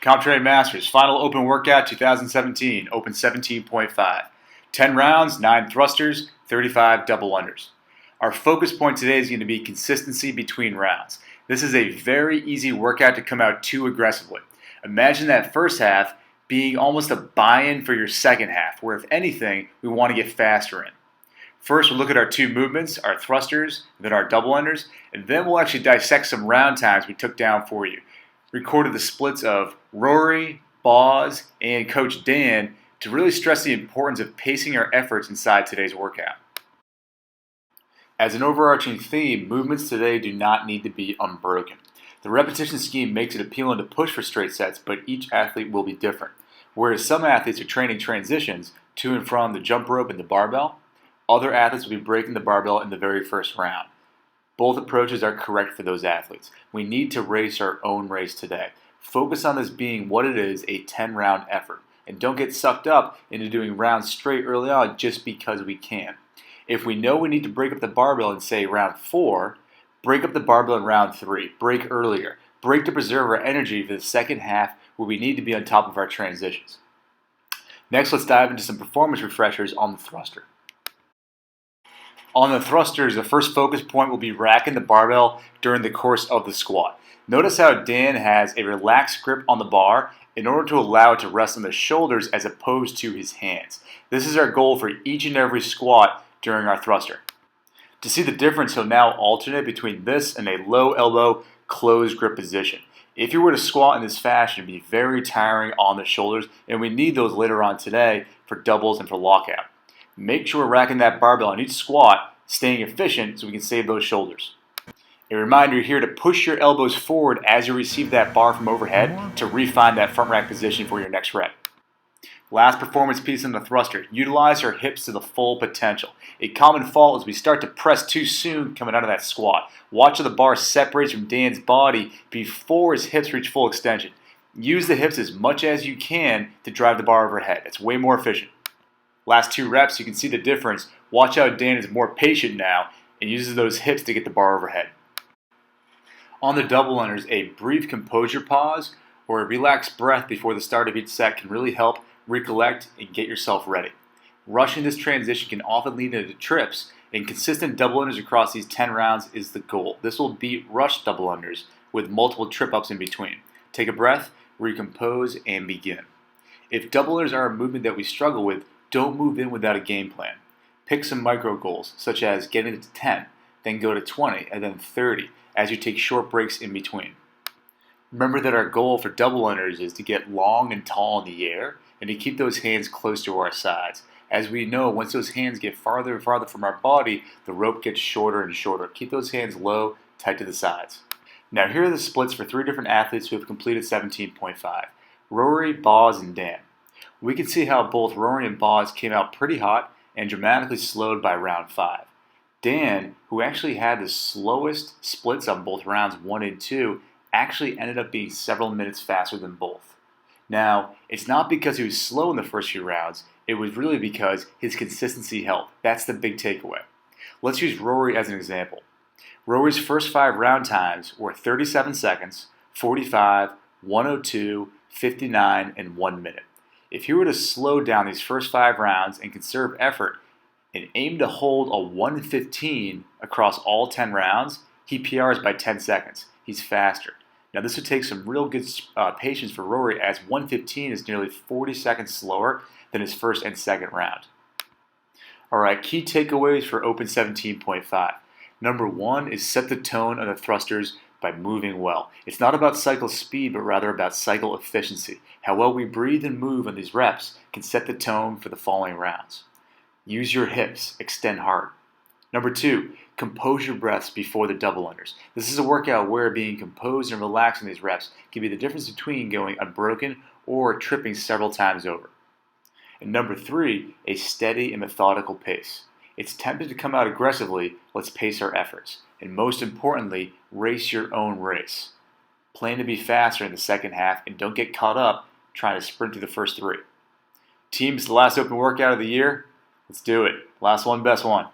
CompTrain Masters, final open workout 2017, open 17.5. 10 rounds, 9 thrusters, 35 double unders. Our focus point today is going to be consistency between rounds. This is a very easy workout to come out too aggressively. Imagine that first half being almost a buy-in for your second half, where if anything, we want to get faster in. First, we'll look at our two movements, our thrusters, then our double unders, and then we'll actually dissect some round times we took down for you. Recorded the splits of Rory, Boz, and Coach Dan to really stress the importance of pacing our efforts inside today's workout. As an overarching theme, movements today do not need to be unbroken. The repetition scheme makes it appealing to push for straight sets, but each athlete will be different. Whereas some athletes are training transitions to and from the jump rope and the barbell, other athletes will be breaking the barbell in the very first round. Both approaches are correct for those athletes. We need to race our own race today. Focus on this being what it is, a 10-round effort. And don't get sucked up into doing rounds straight early on just because we can. If we know we need to break up the barbell in, say, round 4, break up the barbell in round 3. Break earlier. Break to preserve our energy for the second half where we need to be on top of our transitions. Next, let's dive into some performance refreshers on the thruster. On the thrusters, the first focus point will be racking the barbell during the course of the squat. Notice how Dan has a relaxed grip on the bar in order to allow it to rest on the shoulders as opposed to his hands. This is our goal for each and every squat during our thruster. To see the difference, he'll now alternate between this and a low elbow closed grip position. If you were to squat in this fashion, it would be very tiring on the shoulders, and we need those later on today for doubles and for lockout. Make sure we're racking that barbell on each squat, staying efficient so we can save those shoulders. A reminder here to push your elbows forward as you receive that bar from overhead to refine that front rack position for your next rep. Last performance piece in the thruster, utilize our hips to the full potential. A common fault is we start to press too soon coming out of that squat. Watch how the bar separates from Dan's body before his hips reach full extension. Use the hips as much as you can to drive the bar overhead. It's way more efficient. Last 2 reps, you can see the difference. Watch how Dan is more patient now and uses those hips to get the bar overhead. On the double unders, a brief composure pause or a relaxed breath before the start of each set can really help recollect and get yourself ready. Rushing this transition can often lead into trips, and consistent double unders across these 10 rounds is the goal. This will beat rush double unders with multiple trip ups in between. Take a breath, recompose, and begin. If double unders are a movement that we struggle with, don't move in without a game plan. Pick some micro goals, such as getting to 10, then go to 20, and then 30, as you take short breaks in between. Remember that our goal for double unders is to get long and tall in the air, and to keep those hands close to our sides. As we know, once those hands get farther and farther from our body, the rope gets shorter and shorter. Keep those hands low, tight to the sides. Now here are the splits for 3 different athletes who have completed 17.5. Rory, Boz, and Dan. We can see how both Rory and Boz came out pretty hot and dramatically slowed by round 5. Dan, who actually had the slowest splits on both rounds 1 and 2, actually ended up being several minutes faster than both. Now, it's not because he was slow in the first few rounds, it was really because his consistency helped. That's the big takeaway. Let's use Rory as an example. Rory's first 5 round times were 37 seconds, 45, 102, 59, and 1 minute. If you were to slow down these first 5 rounds and conserve effort and aim to hold a 115 across all 10 rounds, he PRs by 10 seconds. He's faster. Now this would take some real good patience for Rory, as 115 is nearly 40 seconds slower than his first and second round. Alright, key takeaways for Open 17.5. Number 1 is set the tone of the thrusters by moving well. It's not about cycle speed, but rather about cycle efficiency. How well we breathe and move on these reps can set the tone for the following rounds. Use your hips, extend hard. Number 2, compose your breaths before the double unders. This is a workout where being composed and relaxed in these reps can be the difference between going unbroken or tripping several times over. And number 3, a steady and methodical pace. It's tempted to come out aggressively, let's pace our efforts. And most importantly, race your own race. Plan to be faster in the second half and don't get caught up trying to sprint through the first 3. Team, it's the last open workout of the year. Let's do it. Last one, best one.